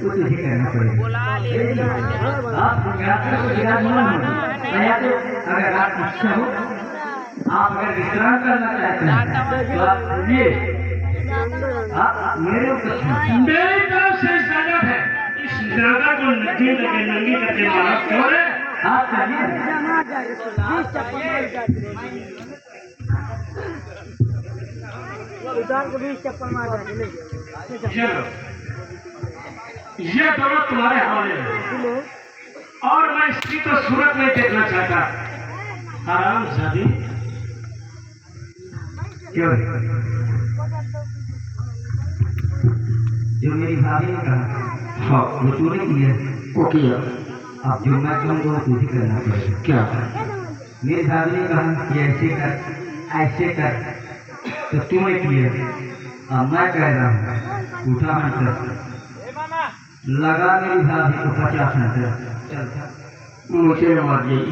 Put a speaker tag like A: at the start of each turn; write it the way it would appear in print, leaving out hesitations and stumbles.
A: वो तुझे करना पड़ेगा। आप यात्रा को विराजमान हो, अगर आप इच्छा हो, आप अगर विश्राम करना चाहते हैं तो आप बोलिए, आप मेरे ऊपर
B: मेरी तरफ से इजाजत है। इस दादा को नंगी लगे नंगी करके मारा क्यों है?
A: आप चलिए।
B: ये दोनों तुम्हारे हवाले हैं और मैं इसकी तो सूरत नहीं देखना चाहता। आराम शादी
A: क्यों? जो मेरी भाभी ने कहा, हाँ वो तूने किया,
B: वो किया
A: अब जो मैं कहूँगा वो तुझे करना पड़ेगा।
B: क्या?
A: मेरी भाभी ने कहा कि ऐसे कर, तो तूने किया। अब मैं कह रहा हूँ उठा मंत्र लगा मेरी भाभी को 50 मंत्र। चल
B: मुझे मार गई।